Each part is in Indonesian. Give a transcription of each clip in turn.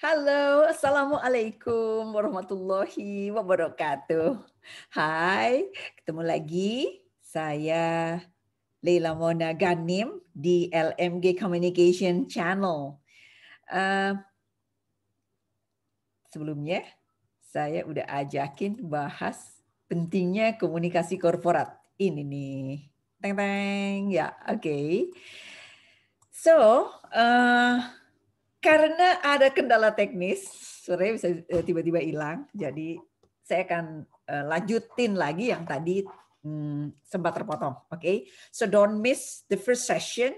Halo, Assalamualaikum warahmatullahi wabarakatuh. Hai, ketemu lagi. Saya Leila Mona Ganim di LMG Communication Channel. Eh, Sebelumnya, saya udah ajakin bahas pentingnya komunikasi korporat. Ini nih. Teng teng, ya, oke. So, karena ada kendala teknis, sore bisa tiba-tiba hilang. Jadi saya akan lanjutin lagi yang tadi sempat terpotong. Okay, so don't miss the first session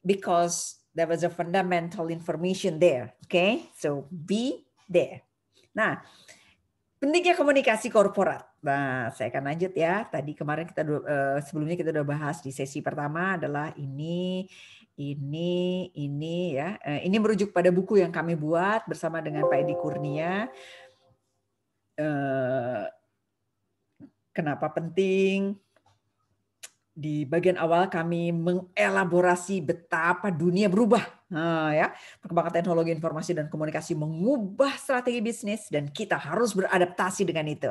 because there was a fundamental information there. Okay, so be there. Nah, pentingnya komunikasi korporat. Nah, saya akan lanjut ya. Tadi kemarin sebelumnya kita udah bahas di sesi pertama adalah ini ya. Ini merujuk pada buku yang kami buat bersama dengan Pak Edi Kurnia. Kenapa penting? Di bagian awal kami mengelaborasi betapa dunia berubah. Nah, ya, perkembangan teknologi informasi dan komunikasi mengubah strategi bisnis dan kita harus beradaptasi dengan itu.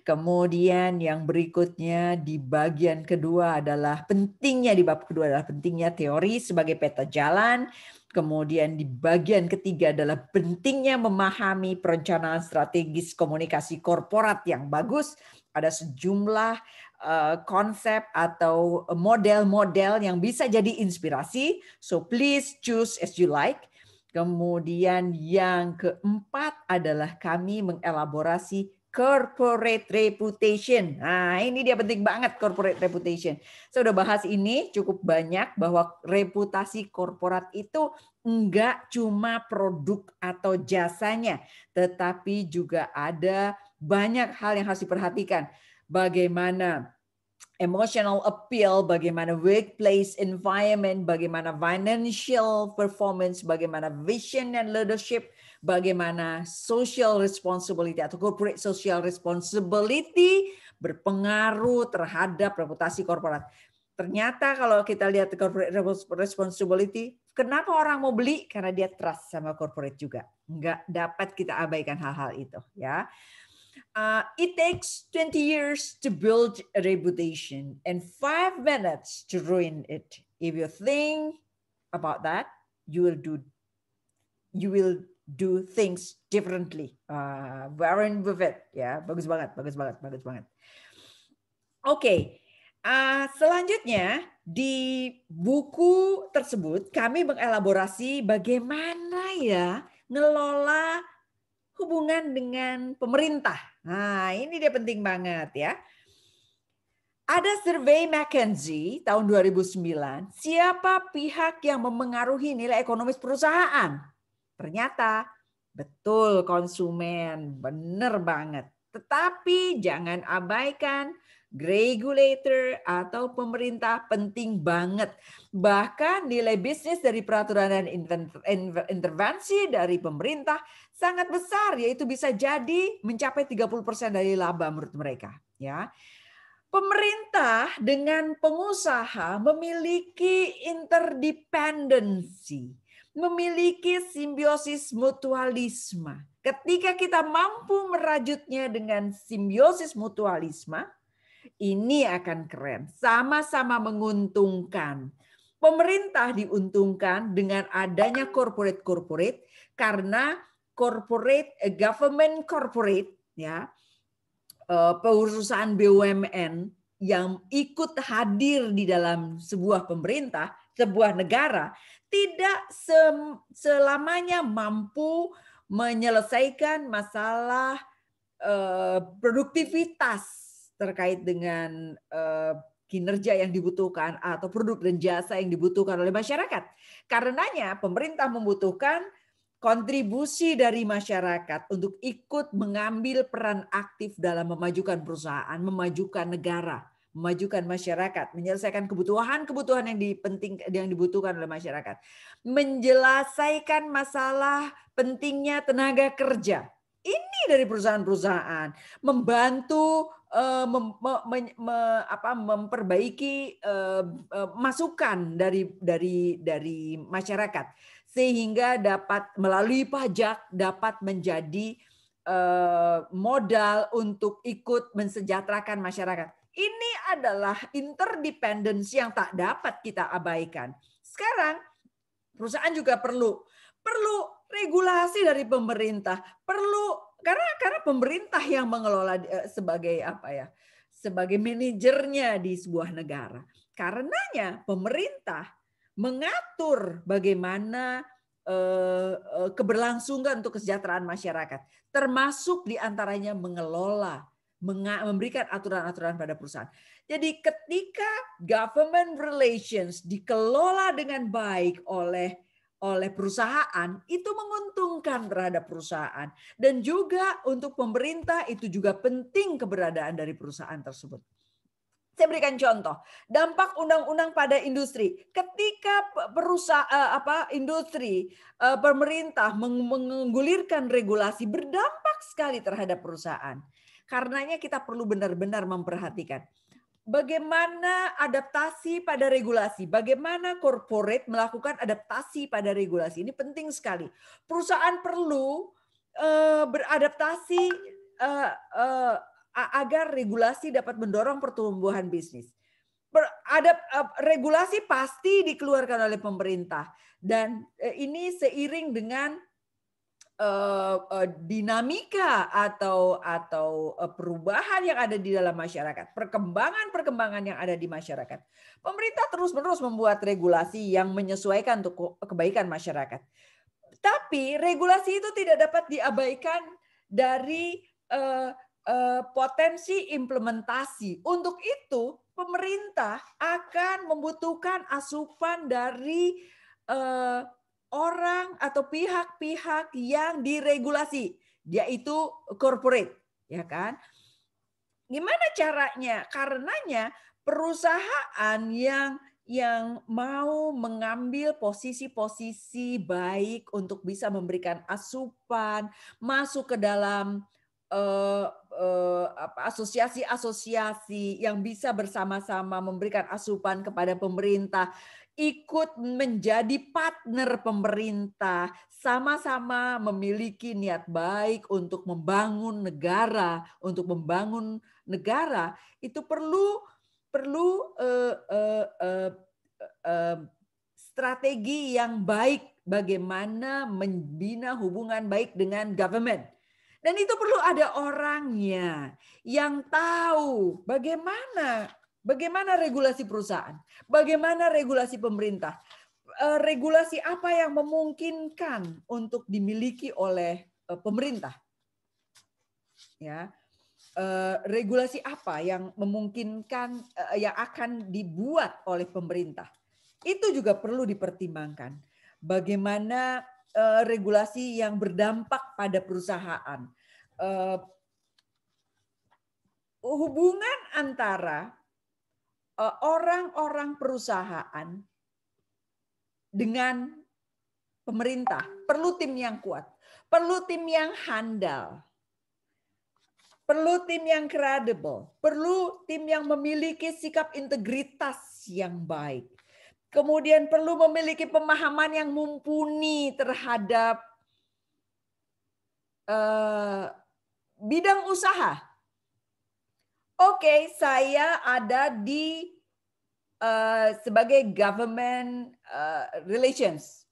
Kemudian yang berikutnya di bagian kedua adalah pentingnya, di bab kedua adalah pentingnya teori sebagai peta jalan. Kemudian di bagian ketiga adalah pentingnya memahami perencanaan strategis komunikasi korporat yang bagus. Ada sejumlah konsep atau model-model yang bisa jadi inspirasi. So please choose as you like. Kemudian yang keempat adalah kami mengelaborasi corporate reputation. Nah, ini dia penting banget corporate reputation. Saya udah bahas ini cukup banyak bahwa reputasi korporat itu enggak cuma produk atau jasanya, tetapi juga ada banyak hal yang harus diperhatikan. Bagaimana emotional appeal, bagaimana workplace environment, bagaimana financial performance, bagaimana vision and leadership, bagaimana social responsibility atau corporate social responsibility berpengaruh terhadap reputasi korporat. Ternyata kalau kita lihat corporate responsibility, kenapa orang mau beli? Karena dia trust sama corporate juga. Enggak dapat kita abaikan hal-hal itu, ya. It takes 20 years to build a reputation and 5 minutes to ruin it. If you think about that, you will do things differently. Warren Buffett, ya, bagus banget. Oke, selanjutnya di buku tersebut kami mengelaborasi bagaimana ya ngelola hubungan dengan pemerintah. Nah, ini dia penting banget ya. Ada survei McKinsey tahun 2009, siapa pihak yang memengaruhi nilai ekonomis perusahaan? Ternyata betul konsumen, benar banget. Tetapi jangan abaikan regulator atau pemerintah penting banget. Bahkan nilai bisnis dari peraturan dan intervensi dari pemerintah sangat besar, yaitu bisa jadi mencapai 30% dari laba menurut mereka. Ya, pemerintah dengan pengusaha memiliki interdependensi, memiliki simbiosis mutualisme. Ketika kita mampu merajutnya dengan simbiosis mutualisme, ini akan keren. Sama-sama menguntungkan. Pemerintah diuntungkan dengan adanya corporate karena government corporate, ya, perusahaan BUMN yang ikut hadir di dalam sebuah pemerintah, sebuah negara, tidak selamanya mampu menyelesaikan masalah produktivitas terkait dengan kinerja yang dibutuhkan atau produk dan jasa yang dibutuhkan oleh masyarakat. Karenanya pemerintah membutuhkan kontribusi dari masyarakat untuk ikut mengambil peran aktif dalam memajukan perusahaan, memajukan negara, memajukan masyarakat, menyelesaikan kebutuhan yang dibutuhkan oleh masyarakat, menjelaskan masalah pentingnya tenaga kerja. Ini dari perusahaan-perusahaan membantu memperbaiki masukan dari masyarakat sehingga dapat melalui pajak dapat menjadi modal untuk ikut mensejahterakan masyarakat. Ini adalah interdependence yang tak dapat kita abaikan. Sekarang perusahaan juga perlu regulasi dari pemerintah, karena pemerintah yang mengelola sebagai sebagai manajernya di sebuah negara. Karenanya pemerintah mengatur bagaimana keberlangsungan untuk kesejahteraan masyarakat, termasuk diantaranya memberikan aturan-aturan pada perusahaan. Jadi ketika government relations dikelola dengan baik oleh perusahaan, itu menguntungkan terhadap perusahaan. Dan juga untuk pemerintah itu juga penting keberadaan dari perusahaan tersebut. Saya berikan contoh, dampak undang-undang pada industri. Ketika industri, pemerintah menggulirkan regulasi berdampak sekali terhadap perusahaan. Karenanya kita perlu benar-benar memperhatikan bagaimana adaptasi pada regulasi, bagaimana corporate melakukan adaptasi pada regulasi. Ini penting sekali. Perusahaan perlu beradaptasi agar regulasi dapat mendorong pertumbuhan bisnis. Regulasi pasti dikeluarkan oleh pemerintah dan ini seiring dengan dinamika atau perubahan yang ada di dalam masyarakat, perkembangan yang ada di masyarakat. Pemerintah terus-menerus membuat regulasi yang menyesuaikan untuk kebaikan masyarakat. Tapi regulasi itu tidak dapat diabaikan dari potensi implementasi. Untuk itu, pemerintah akan membutuhkan asupan dari orang atau pihak-pihak yang diregulasi, yaitu corporate, ya kan? Gimana caranya? Karenanya perusahaan yang mau mengambil posisi-posisi baik untuk bisa memberikan asupan, masuk ke dalam asosiasi-asosiasi yang bisa bersama-sama memberikan asupan kepada pemerintah, ikut menjadi partner pemerintah, sama-sama memiliki niat baik untuk membangun negara, itu perlu strategi yang baik bagaimana membina hubungan baik dengan government. Dan itu perlu ada orangnya yang tahu bagaimana regulasi perusahaan, bagaimana regulasi pemerintah, regulasi apa yang memungkinkan untuk dimiliki oleh pemerintah. Ya. Regulasi apa yang memungkinkan yang akan dibuat oleh pemerintah. Itu juga perlu dipertimbangkan. Bagaimana regulasi yang berdampak pada perusahaan. Hubungan antara orang-orang perusahaan dengan pemerintah perlu tim yang kuat, perlu tim yang handal, perlu tim yang kredibel, perlu tim yang memiliki sikap integritas yang baik. Kemudian perlu memiliki pemahaman yang mumpuni terhadap bidang usaha. Oke, saya ada di sebagai government relations.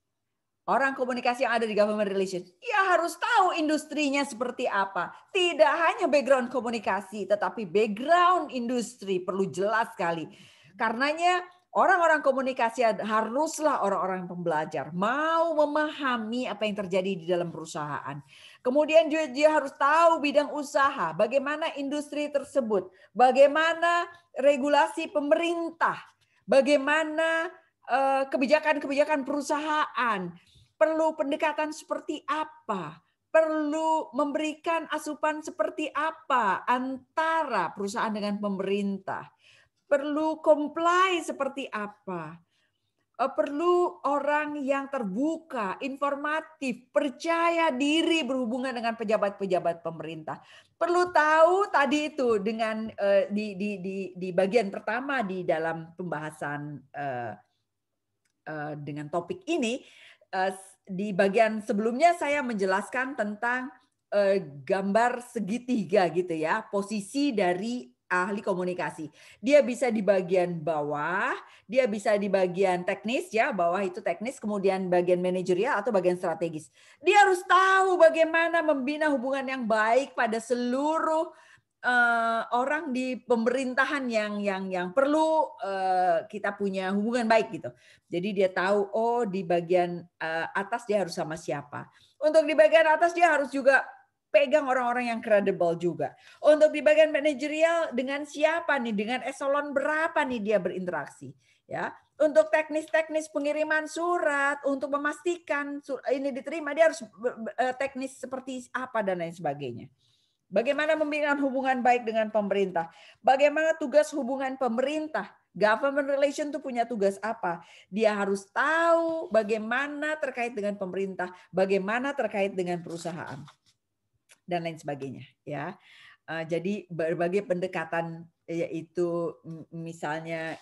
Orang komunikasi yang ada di government relations, ya harus tahu industrinya seperti apa. Tidak hanya background komunikasi, tetapi background industri perlu jelas sekali. Karenanya orang-orang komunikasi haruslah orang-orang pembelajar, mau memahami apa yang terjadi di dalam perusahaan. Kemudian dia harus tahu bidang usaha, bagaimana industri tersebut, bagaimana regulasi pemerintah, bagaimana kebijakan-kebijakan perusahaan, perlu pendekatan seperti apa, perlu memberikan asupan seperti apa antara perusahaan dengan pemerintah, perlu comply seperti apa, perlu orang yang terbuka, informatif, percaya diri berhubungan dengan pejabat-pejabat pemerintah. Perlu tahu tadi itu dengan di bagian pertama di dalam pembahasan dengan topik ini, di bagian sebelumnya saya menjelaskan tentang gambar segitiga gitu ya, posisi dari ahli komunikasi. Dia bisa di bagian bawah, dia bisa di bagian teknis ya, bawah itu teknis, kemudian bagian manajerial atau bagian strategis. Dia harus tahu bagaimana membina hubungan yang baik pada seluruh orang di pemerintahan yang perlu kita punya hubungan baik gitu. Jadi dia tahu di bagian atas dia harus sama siapa. Untuk di bagian atas dia harus juga pegang orang-orang yang kredibel juga. Untuk di bagian manajerial dengan siapa nih, dengan eselon berapa nih dia berinteraksi, ya. Untuk teknis-teknis pengiriman surat, untuk memastikan ini diterima, dia harus teknis seperti apa dan lain sebagainya. Bagaimana membina hubungan baik dengan pemerintah? Bagaimana tugas hubungan pemerintah? Government relation itu punya tugas apa? Dia harus tahu bagaimana terkait dengan pemerintah, bagaimana terkait dengan perusahaan, dan lain sebagainya. Ya, jadi berbagai pendekatan, yaitu misalnya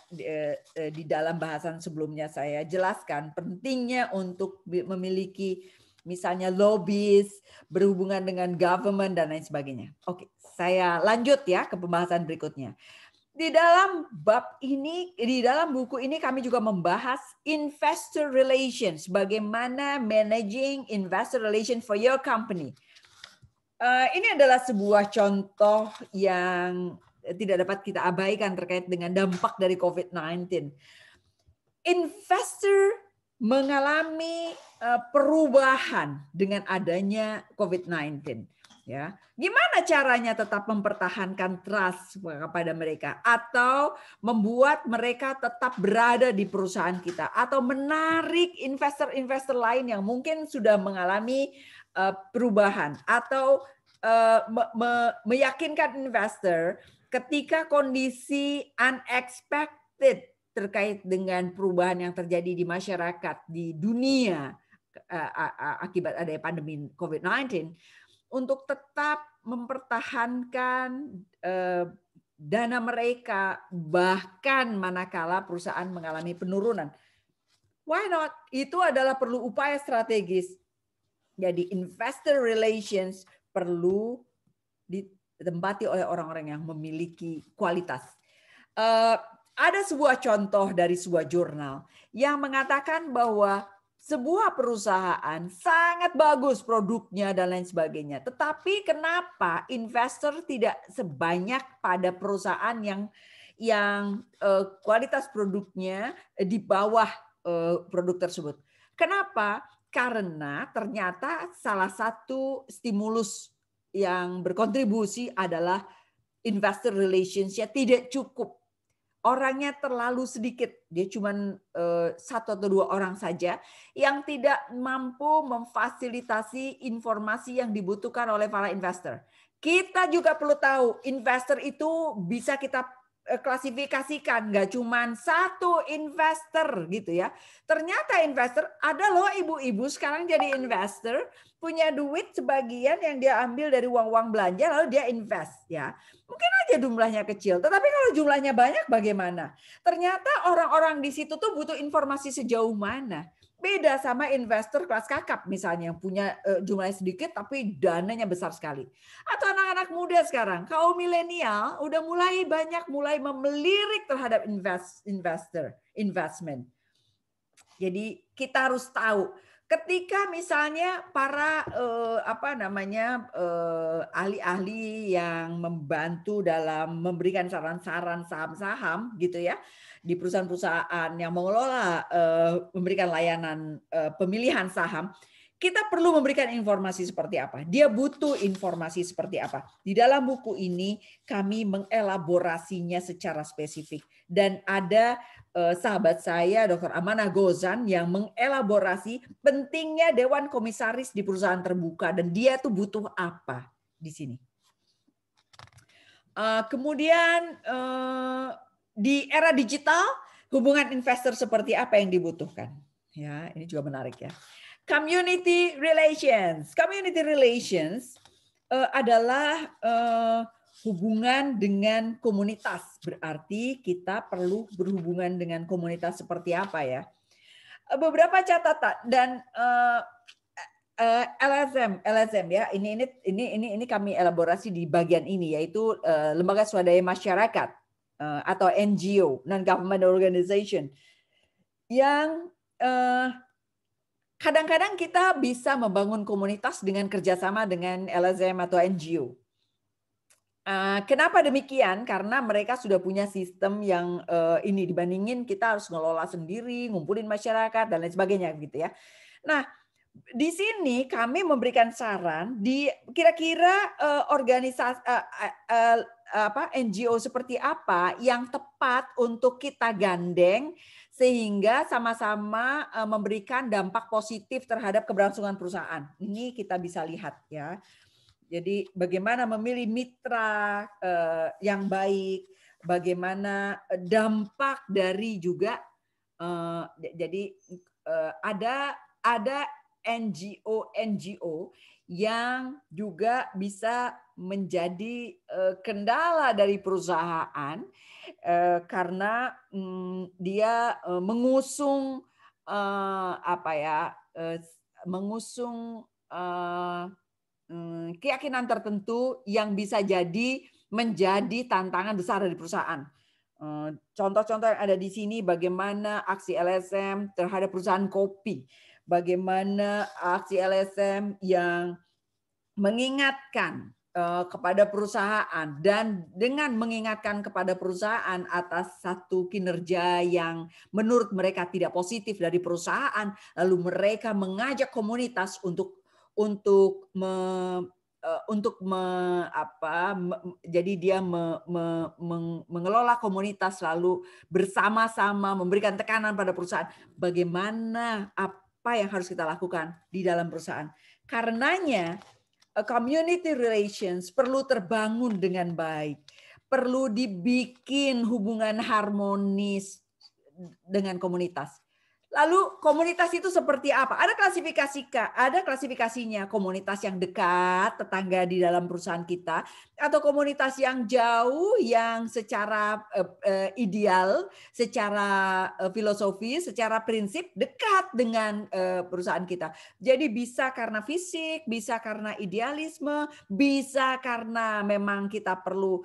di dalam bahasan sebelumnya saya jelaskan pentingnya untuk memiliki misalnya lobbies, berhubungan dengan government dan lain sebagainya. Oke, saya lanjut ya ke pembahasan berikutnya. Di dalam bab ini, di dalam buku ini kami juga membahas investor relations, bagaimana managing investor relation for your company. Ini adalah sebuah contoh yang tidak dapat kita abaikan terkait dengan dampak dari COVID-19. Investor mengalami perubahan dengan adanya COVID-19. Ya, gimana caranya tetap mempertahankan trust kepada mereka atau membuat mereka tetap berada di perusahaan kita atau menarik investor-investor lain yang mungkin sudah mengalami perubahan atau meyakinkan investor ketika kondisi unexpected terkait dengan perubahan yang terjadi di masyarakat, di dunia akibat adanya pandemi COVID-19, untuk tetap mempertahankan dana mereka bahkan manakala perusahaan mengalami penurunan. Why not? Itu adalah perlu upaya strategis. Jadi investor relations perlu ditempati oleh orang-orang yang memiliki kualitas. Ada sebuah contoh dari sebuah jurnal yang mengatakan bahwa sebuah perusahaan sangat bagus produknya dan lain sebagainya. Tetapi kenapa investor tidak sebanyak pada perusahaan yang kualitas produknya di bawah produk tersebut? Kenapa? Karena ternyata salah satu stimulus yang berkontribusi adalah investor relations-nya tidak cukup. Orangnya terlalu sedikit, dia cuma 1 atau 2 orang saja yang tidak mampu memfasilitasi informasi yang dibutuhkan oleh para investor. Kita juga perlu tahu, investor itu bisa kita klasifikasikan, nggak cuma 1 investor gitu ya. Ternyata investor, ada loh ibu-ibu sekarang jadi investor, punya duit sebagian yang dia ambil dari uang-uang belanja lalu dia invest ya. Mungkin aja jumlahnya kecil, tetapi kalau jumlahnya banyak bagaimana? Ternyata orang-orang di situ tuh butuh informasi sejauh mana. Beda sama investor kelas kakap misalnya yang punya jumlahnya sedikit tapi dananya besar sekali. Atau anak-anak muda sekarang, kaum milenial udah mulai melirik terhadap investment. Jadi kita harus tahu ketika misalnya para ahli-ahli yang membantu dalam memberikan saran-saran saham-saham gitu ya di perusahaan-perusahaan yang mengelola memberikan layanan pemilihan saham, kita perlu memberikan informasi seperti apa. Dia butuh informasi seperti apa. Di dalam buku ini kami mengelaborasinya secara spesifik dan ada sahabat saya Dr. Amanah Gozan yang mengelaborasi pentingnya dewan komisaris di perusahaan terbuka dan dia tuh butuh apa di sini. Kemudian di era digital hubungan investor seperti apa yang dibutuhkan? Ya, ini juga menarik ya. Community relations. Community relations adalah hubungan dengan komunitas. Berarti kita perlu berhubungan dengan komunitas seperti apa ya? Beberapa catatan dan LSM ya. Ini kami elaborasi di bagian ini, yaitu lembaga swadaya masyarakat atau NGO, non-government organization, yang kadang-kadang kita bisa membangun komunitas dengan kerjasama dengan LSM atau NGO. Kenapa demikian? Karena mereka sudah punya sistem yang ini dibandingin kita harus ngelola sendiri, ngumpulin masyarakat dan lain sebagainya gitu ya. Nah, di sini kami memberikan saran di kira-kira organisasi NGO seperti apa yang tepat untuk kita gandeng sehingga sama-sama memberikan dampak positif terhadap keberlangsungan perusahaan. Ini kita bisa lihat ya. Jadi bagaimana memilih mitra yang baik, bagaimana dampak dari juga jadi ada NGO yang juga bisa menjadi kendala dari perusahaan karena dia mengusung mengusung keyakinan tertentu yang bisa jadi menjadi tantangan besar dari perusahaan. Contoh-contoh yang ada di sini bagaimana aksi LSM terhadap perusahaan kopi, bagaimana aksi LSM yang mengingatkan kepada perusahaan dan dengan mengingatkan kepada perusahaan atas satu kinerja yang menurut mereka tidak positif dari perusahaan, lalu mereka mengajak komunitas jadi dia mengelola komunitas lalu bersama-sama memberikan tekanan pada perusahaan bagaimana apa yang harus kita lakukan di dalam perusahaan. Karenanya community relations perlu terbangun dengan baik, perlu dibikin hubungan harmonis dengan komunitas. Lalu komunitas itu seperti apa? Ada klasifikasinya, komunitas yang dekat, tetangga di dalam perusahaan kita, atau komunitas yang jauh, yang secara ideal, secara filosofi, secara prinsip dekat dengan perusahaan kita. Jadi bisa karena fisik, bisa karena idealisme, bisa karena memang kita perlu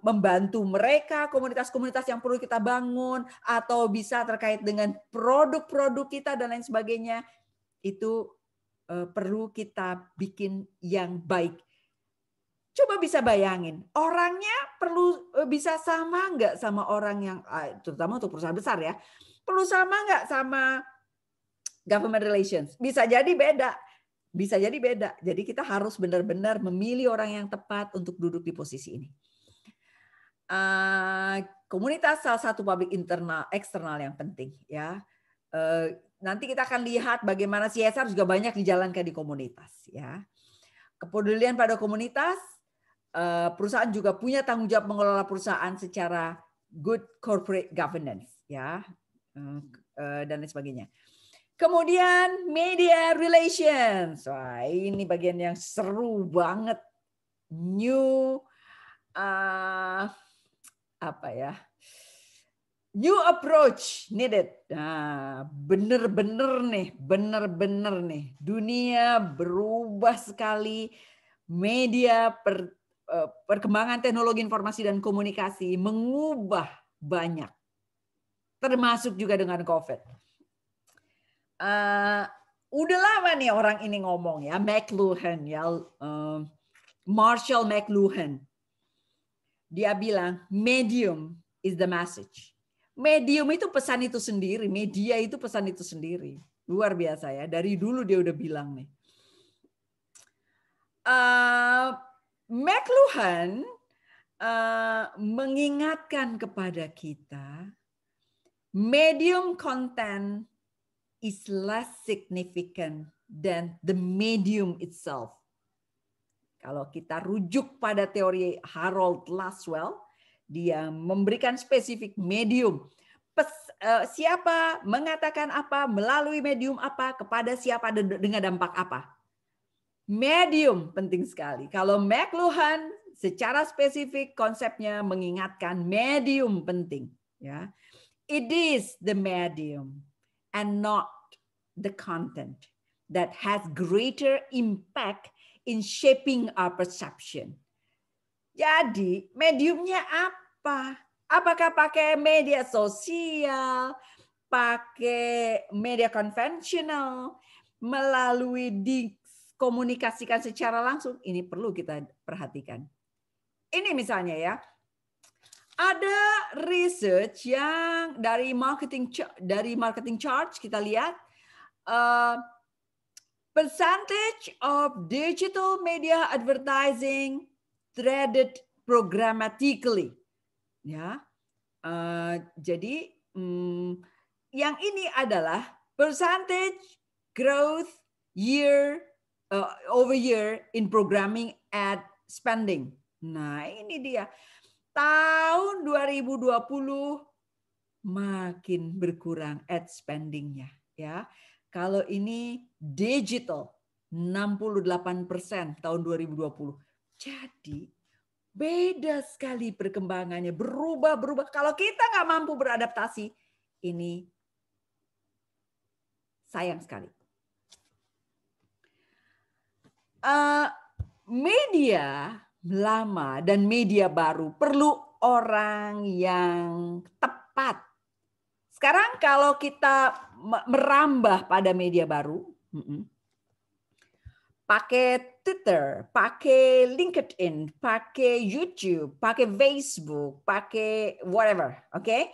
membantu mereka, komunitas-komunitas yang perlu kita bangun, atau bisa terkait dengan produk-produk kita dan lain sebagainya. Itu perlu kita bikin yang baik. Coba bisa bayangin, orangnya perlu bisa sama nggak sama orang yang, terutama untuk perusahaan besar ya, perlu sama nggak sama government relations? Bisa jadi beda. Bisa jadi beda. Jadi kita harus benar-benar memilih orang yang tepat untuk duduk di posisi ini. Komunitas salah satu publik internal eksternal yang penting ya. Nanti kita akan lihat bagaimana CSR juga banyak dijalankan di komunitas ya. Kepedulian pada komunitas, perusahaan juga punya tanggung jawab mengelola perusahaan secara good corporate governance ya, dan lain sebagainya. Kemudian media relations. Wah, ini bagian yang seru banget. New New approach needed. Nah, bener-bener nih. Dunia berubah sekali. Media perkembangan teknologi informasi dan komunikasi mengubah banyak. Termasuk juga dengan COVID. Udah lama nih orang ini ngomong ya, McLuhan ya, Marshall McLuhan. Dia bilang medium is the message. Medium itu pesan itu sendiri, media itu pesan itu sendiri. Luar biasa ya, dari dulu dia udah bilang nih. McLuhan mengingatkan kepada kita, medium content is less significant than the medium itself. Kalau kita rujuk pada teori Harold Laswell, dia memberikan spesifik medium. Siapa mengatakan apa, melalui medium apa, kepada siapa, dengan dampak apa. Medium penting sekali. Kalau McLuhan secara spesifik konsepnya mengingatkan medium penting. Ya, it is the medium and not the content. that has greater impact in shaping our perception. Jadi, mediumnya apa? Apakah pakai media sosial, pakai media konvensional, melalui dikomunikasikan secara langsung? Ini perlu kita perhatikan. Ini misalnya ya, ada research yang dari marketing charts kita lihat percentage of digital media advertising threaded programmatically. Ya, jadi yang ini adalah percentage growth year over year in programming ad spending. Nah, ini dia. Tahun 2020 makin berkurang ad spending-nya ya. Kalau ini digital 68% tahun 2020. Jadi beda sekali perkembangannya, berubah-berubah. Kalau kita nggak mampu beradaptasi, ini sayang sekali. Media lama dan media baru perlu orang yang tepat. Sekarang kalau kita merambah pada media baru, pakai Twitter, pakai LinkedIn, pakai YouTube, pakai Facebook, pakai whatever, oke?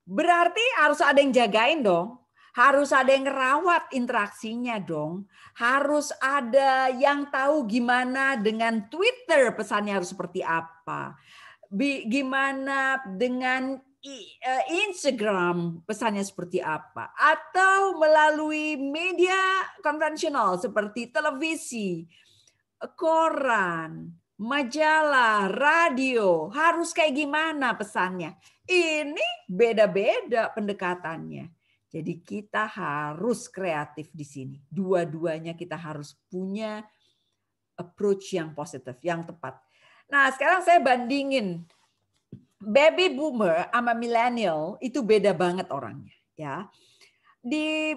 Berarti harus ada yang jagain dong. Harus ada yang ngerawat interaksinya dong. Harus ada yang tahu gimana dengan Twitter pesannya harus seperti apa. Gimana dengan Instagram pesannya seperti apa. Atau melalui media konvensional seperti televisi, koran, majalah, radio. Harus kayak gimana pesannya. Ini beda-beda pendekatannya. Jadi kita harus kreatif di sini. Dua-duanya kita harus punya approach yang positif, yang tepat. Nah, sekarang saya bandingin baby boomer sama millennial itu beda banget orangnya, ya. Di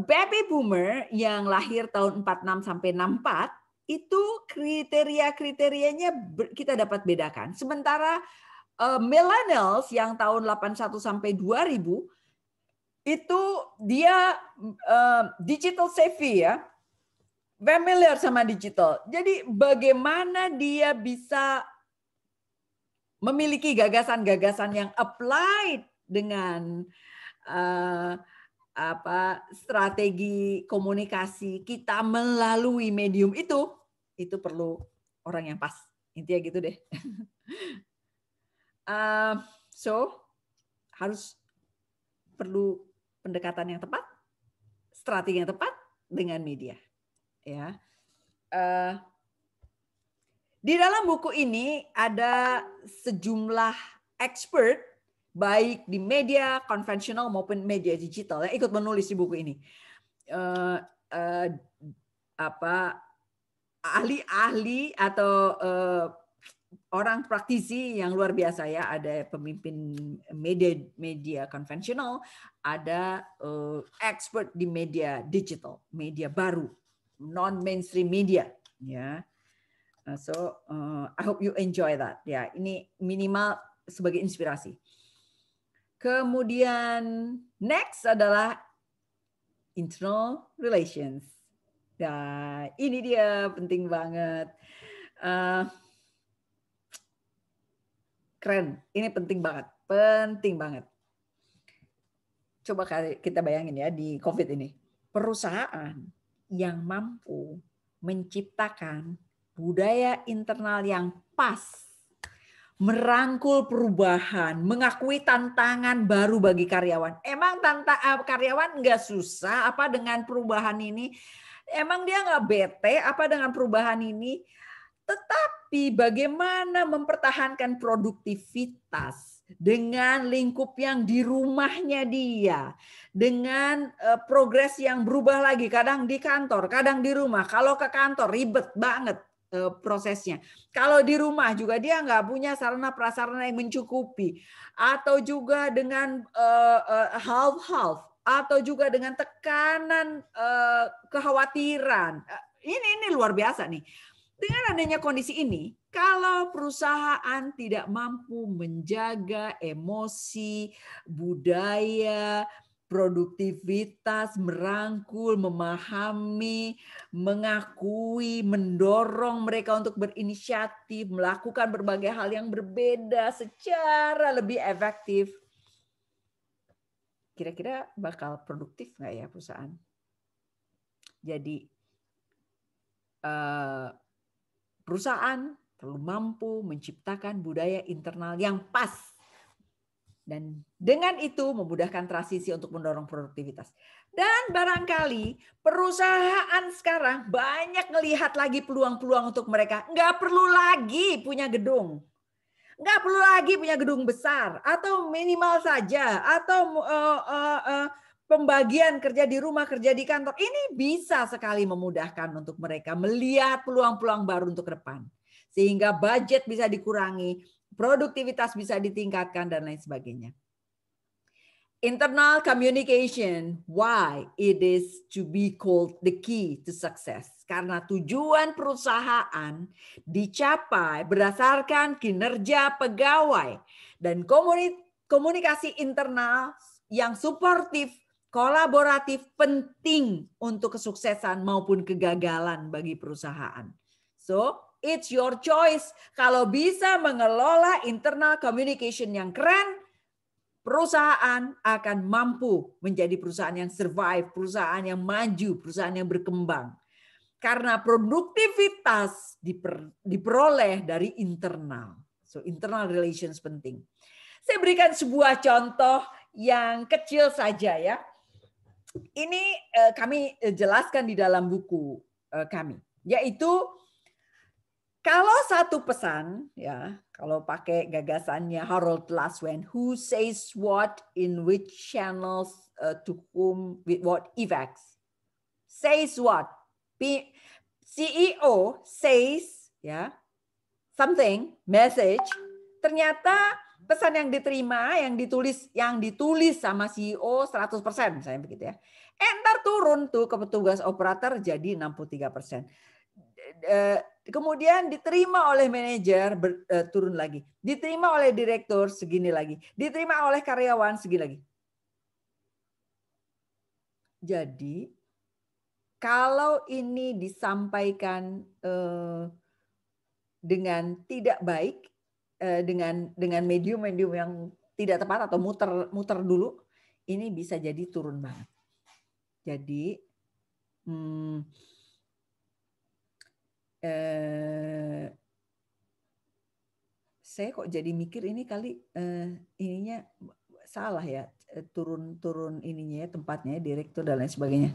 baby boomer yang lahir tahun 46 sampai 64 itu kriteria-kriterianya kita dapat bedakan. Sementara millennials yang tahun 81 sampai 2000 itu dia digital savvy ya, familiar sama digital. Jadi bagaimana dia bisa memiliki gagasan-gagasan yang applied dengan strategi komunikasi kita melalui medium itu perlu orang yang pas. Intinya gitu deh. So harus perlu pendekatan yang tepat, strategi yang tepat dengan media. Ya, di dalam buku ini ada sejumlah expert baik di media konvensional maupun media digital yang ikut menulis di buku ini. Ahli-ahli atau orang praktisi yang luar biasa ya, ada pemimpin media konvensional, ada expert di media digital, media baru, non mainstream media, ya. So I hope you enjoy that. Ya, ini minimal sebagai inspirasi. Kemudian next adalah internal relations. Nah, ini dia penting banget. Keren, ini penting banget, penting banget. Coba kita bayangin ya di COVID ini, perusahaan yang mampu menciptakan budaya internal yang pas, merangkul perubahan, mengakui tantangan baru bagi karyawan. Emang karyawan nggak susah apa dengan perubahan ini? Emang dia nggak bete apa dengan perubahan ini? Tetapi bagaimana mempertahankan produktivitas dengan lingkup yang di rumahnya dia, dengan progres yang berubah lagi, kadang di kantor, kadang di rumah. Kalau ke kantor ribet banget prosesnya. Kalau di rumah juga dia nggak punya sarana prasarana yang mencukupi, atau juga dengan half-half. atau juga dengan tekanan kekhawatiran. Ini luar biasa nih. Dengan adanya kondisi ini, kalau perusahaan tidak mampu menjaga emosi, budaya, produktivitas, merangkul, memahami, mengakui, mendorong mereka untuk berinisiatif, melakukan berbagai hal yang berbeda secara lebih efektif, kira-kira bakal produktif nggak ya perusahaan? Jadi perusahaan perlu mampu menciptakan budaya internal yang pas. Dan dengan itu memudahkan transisi untuk mendorong produktivitas. Dan barangkali perusahaan sekarang banyak melihat lagi peluang-peluang untuk mereka. Nggak perlu lagi punya gedung. Nggak perlu lagi punya gedung besar. Atau minimal saja. Atau pembagian kerja di rumah, kerja di kantor. Ini bisa sekali memudahkan untuk mereka melihat peluang-peluang baru untuk ke depan. Sehingga budget bisa dikurangi, produktivitas bisa ditingkatkan, dan lain sebagainya. Internal communication, why it is to be called the key to success. Karena tujuan perusahaan dicapai berdasarkan kinerja pegawai dan komunikasi internal yang suportif, kolaboratif penting untuk kesuksesan maupun kegagalan bagi perusahaan. So, it's your choice. Kalau bisa mengelola internal communication yang keren, perusahaan akan mampu menjadi perusahaan yang survive, perusahaan yang maju, perusahaan yang berkembang. Karena produktivitas diperoleh dari internal. So, internal relations penting. Saya berikan sebuah contoh yang kecil saja ya. Ini kami jelaskan di dalam buku kami, yaitu kalau satu pesan, ya, kalau pakai gagasannya Harold Laswell, who says what in which channels to whom with what effects, says what, CEO says, ya, something message, ternyata pesan yang diterima, yang ditulis sama CEO 100%, misalnya begitu ya. Entar turun tuh ke petugas operator jadi 63%. Kemudian diterima oleh manajer turun lagi, diterima oleh direktur segini lagi, diterima oleh karyawan segini lagi. Jadi kalau ini disampaikan dengan tidak baik, dengan medium-medium yang tidak tepat atau muter dulu, ini bisa jadi turun banget. Jadi saya kok jadi mikir ini kali ininya salah ya, turun ininya ya, tempatnya direktur dan lain sebagainya.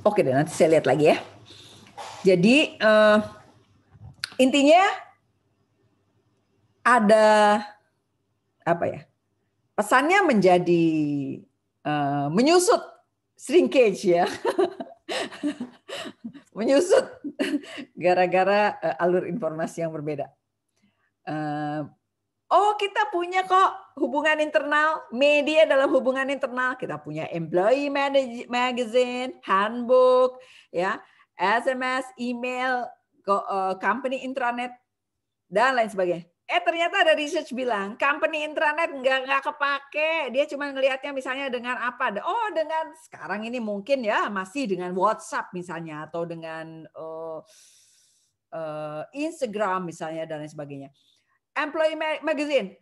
Oke deh, nanti saya lihat lagi ya. Jadi intinya ada apa ya? Pesannya menjadi menyusut, shrinkage ya. Menyusut gara-gara alur informasi yang berbeda. Oh, kita punya kok hubungan internal, media dalam hubungan internal. Kita punya employee magazine, handbook, ya, SMS, email, company intranet, dan lain sebagainya. Ternyata ada research bilang company intranet nggak kepake. Dia cuma ngelihatnya misalnya dengan apa? Oh, dengan sekarang ini mungkin ya masih dengan WhatsApp misalnya atau dengan Instagram misalnya dan lain sebagainya. Employee magazine.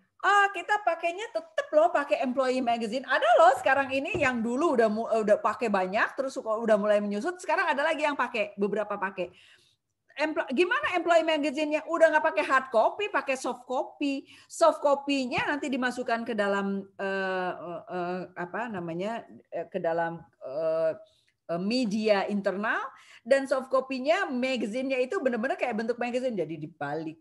Kita pakainya tetap loh pakai employee magazine. Ada loh sekarang ini yang dulu udah pakai banyak terus udah mulai menyusut. Sekarang ada lagi yang pakai, beberapa pakai. Gimana employee magazine-nya udah nggak pakai hard copy, pakai soft copy. Soft copy-nya nanti dimasukkan ke dalam ke dalam media internal, dan soft copy-nya magazine-nya itu benar-benar kayak bentuk magazine, jadi dibalik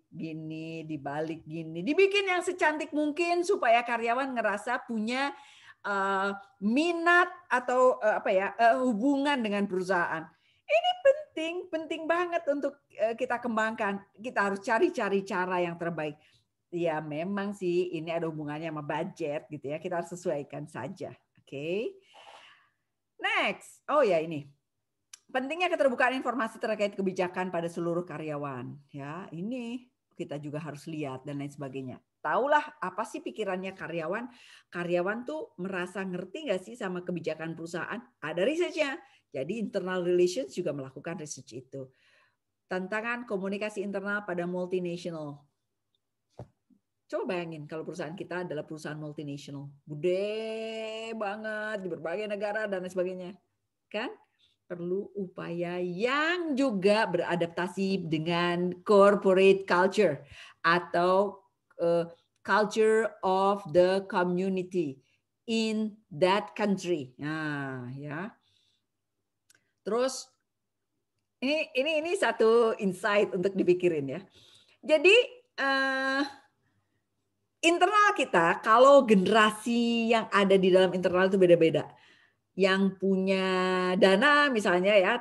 gini, dibikin yang secantik mungkin supaya karyawan ngerasa punya minat atau hubungan dengan perusahaan. Ini penting banget untuk kita kembangkan. Kita harus cari cara yang terbaik. Ya memang sih ini ada hubungannya sama budget gitu ya. Kita harus sesuaikan saja. Oke. Next. Oh ya, ini. Pentingnya keterbukaan informasi terkait kebijakan pada seluruh karyawan. Ya, ini kita juga harus lihat dan lain sebagainya. Taulah apa sih pikirannya karyawan. Karyawan tuh merasa ngerti nggak sih sama kebijakan perusahaan? Ada research-nya. Jadi internal relations juga melakukan research itu. Tantangan komunikasi internal pada multinational. Coba bayangin kalau perusahaan kita adalah perusahaan multinational. Gede banget di berbagai negara dan lain sebagainya. Kan? Perlu upaya yang juga beradaptasi dengan corporate culture atau culture of the community in that country. Nah, ya. Terus ini satu insight untuk dipikirin ya. Jadi internal kita, kalau generasi yang ada di dalam internal itu beda-beda. Yang punya dana misalnya ya,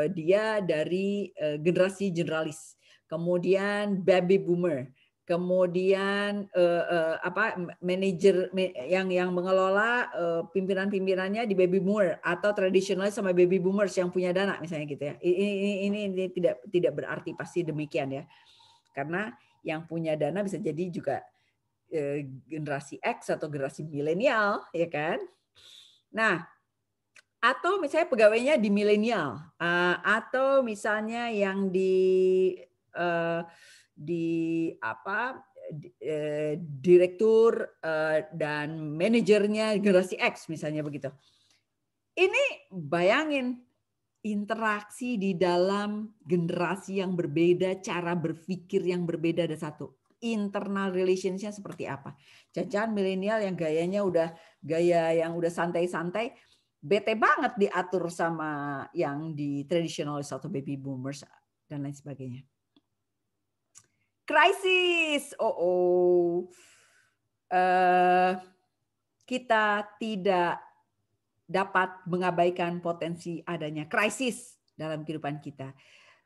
dia dari generasi generalis, kemudian baby boomer, kemudian manajer yang mengelola pimpinan-pimpinannya di baby boomer atau tradisionalis sama baby boomers yang punya dana misalnya gitu ya. Ini tidak berarti pasti demikian ya, karena yang punya dana bisa jadi juga generasi X atau generasi milenial, ya kan? Nah, atau misalnya pegawainya di milenial, atau misalnya yang direktur dan manajernya generasi X misalnya begitu. Ini bayangin interaksi di dalam generasi yang berbeda, cara berpikir yang berbeda ada satu. Internal relationship-nya seperti apa? Jangan milenial yang gayanya gaya yang udah santai-santai, bete banget diatur sama yang di tradisionalis atau baby boomers dan lain sebagainya. Krisis. Kita tidak dapat mengabaikan potensi adanya krisis dalam kehidupan kita.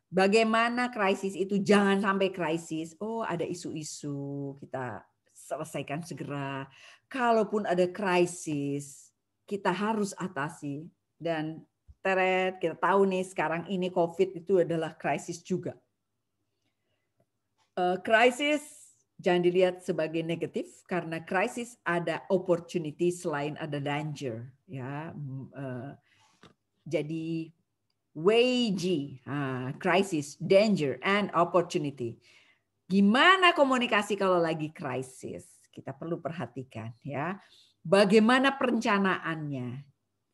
Bagaimana krisis itu jangan sampai krisis. Oh, ada isu-isu, kita selesaikan segera. Kalaupun ada krisis, kita harus atasi. Dan kita tahu nih sekarang ini COVID itu adalah krisis juga. Krisis jangan dilihat sebagai negatif, karena krisis ada opportunity selain ada danger. Ya, jadi WG, crisis, danger, and opportunity. Gimana komunikasi kalau lagi krisis? Kita perlu perhatikan ya. Bagaimana perencanaannya?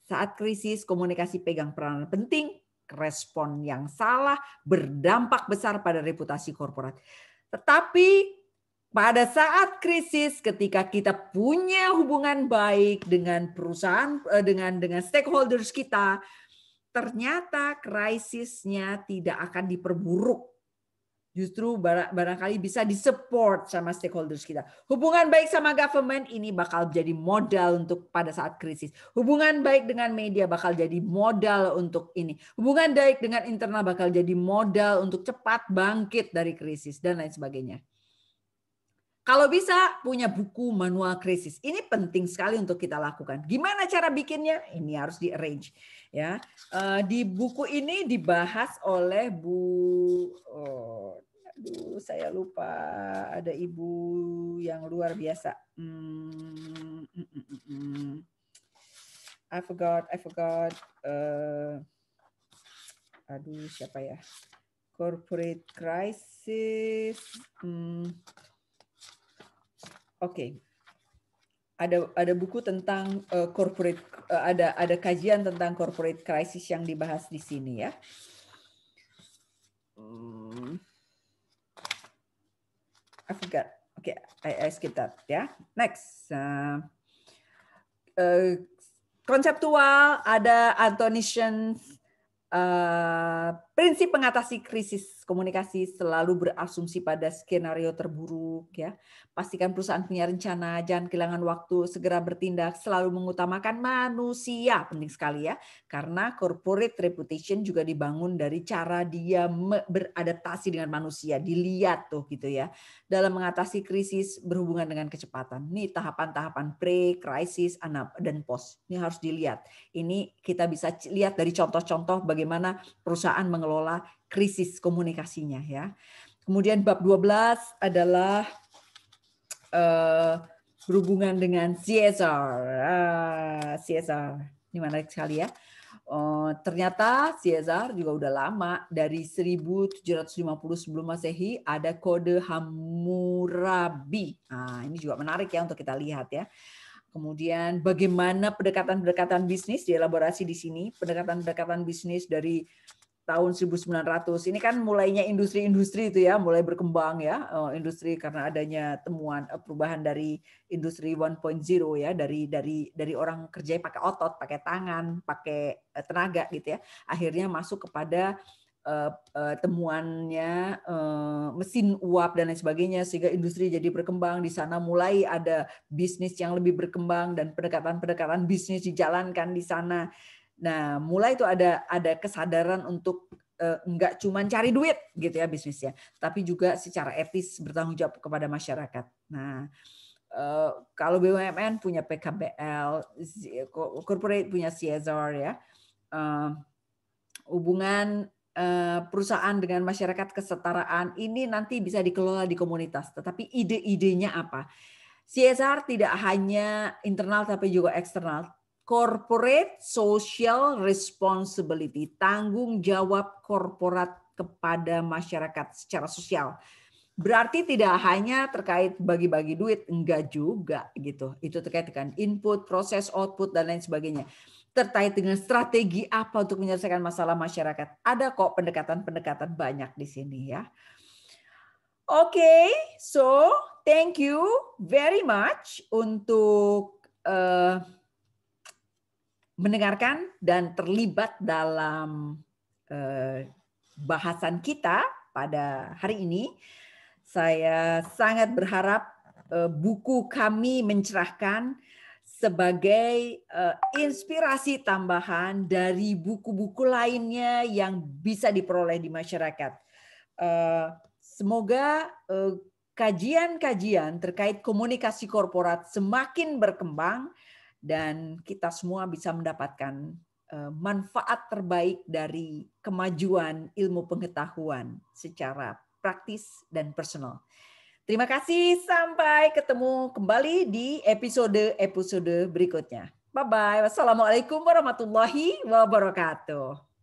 Saat krisis, komunikasi pegang peranan penting. Respon yang salah berdampak besar pada reputasi korporat. Tetapi pada saat krisis, ketika kita punya hubungan baik dengan perusahaan, dengan stakeholders kita, ternyata krisisnya tidak akan diperburuk. Justru barangkali bisa disupport sama stakeholders kita. Hubungan baik sama government ini bakal jadi modal untuk pada saat krisis. Hubungan baik dengan media bakal jadi modal untuk ini. Hubungan baik dengan internal bakal jadi modal untuk cepat bangkit dari krisis dan lain sebagainya. Kalau bisa punya buku manual krisis. Ini penting sekali untuk kita lakukan. Gimana cara bikinnya? Ini harus di-arrange. Ya, di buku ini dibahas oleh saya lupa, ada ibu yang luar biasa. I forgot. Siapa ya? Corporate crisis. Oke. Ada buku tentang corporate, ada kajian tentang corporate crisis yang dibahas di sini ya. I forgot. Oke, I skip that ya. Next. Konseptual ada Antonician Prinsip mengatasi krisis komunikasi selalu berasumsi pada skenario terburuk ya. Pastikan perusahaan punya rencana, jangan kehilangan waktu, segera bertindak, selalu mengutamakan manusia, penting sekali ya. Karena corporate reputation juga dibangun dari cara dia beradaptasi dengan manusia, dilihat tuh gitu ya. Dalam mengatasi krisis berhubungan dengan kecepatan. Ini tahapan-tahapan pre, krisis, dan post. Ini harus dilihat. Ini kita bisa lihat dari contoh-contoh bagaimana perusahaan mengelola krisis komunikasinya ya. Kemudian bab 12 adalah berhubungan dengan CSR. CSR ini menarik sekali ya. Ternyata CSR juga udah lama, dari 1750 sebelum Masehi ada kode Hammurabi. Nah, ini juga menarik ya untuk kita lihat ya. Kemudian bagaimana pendekatan-pendekatan bisnis dielaborasi di sini, pendekatan-pendekatan bisnis dari tahun 1900. Ini kan mulainya industri-industri itu ya, mulai berkembang ya, industri karena adanya temuan perubahan dari industri 1.0 ya, dari orang kerja pakai otot, pakai tangan, pakai tenaga gitu ya. Akhirnya masuk kepada temuannya mesin uap dan lain sebagainya, sehingga industri jadi berkembang. Di sana mulai ada bisnis yang lebih berkembang dan pendekatan-pendekatan bisnis dijalankan di sana. Nah, mulai itu ada kesadaran untuk enggak cuma cari duit gitu ya bisnisnya, tapi juga secara etis bertanggung jawab kepada masyarakat. Nah, kalau BUMN punya PKBL, corporate punya CSR ya. Hubungan perusahaan dengan masyarakat, kesetaraan ini nanti bisa dikelola di komunitas. Tetapi ide-idenya apa? CSR tidak hanya internal tapi juga eksternal. Corporate Social Responsibility, tanggung jawab korporat kepada masyarakat secara sosial. Berarti tidak hanya terkait bagi-bagi duit, enggak juga gitu. Itu terkait dengan input, proses, output dan lain sebagainya. Terkait dengan strategi apa untuk menyelesaikan masalah masyarakat. Ada kok pendekatan-pendekatan banyak di sini ya. Oke, so thank you very much untuk mendengarkan dan terlibat dalam bahasan kita pada hari ini. Saya sangat berharap buku kami mencerahkan sebagai inspirasi tambahan dari buku-buku lainnya yang bisa diperoleh di masyarakat. Semoga kajian-kajian terkait komunikasi korporat semakin berkembang dan kita semua bisa mendapatkan manfaat terbaik dari kemajuan ilmu pengetahuan secara praktis dan personal. Terima kasih, sampai ketemu kembali di episode berikutnya. Bye-bye. Wassalamualaikum warahmatullahi wabarakatuh.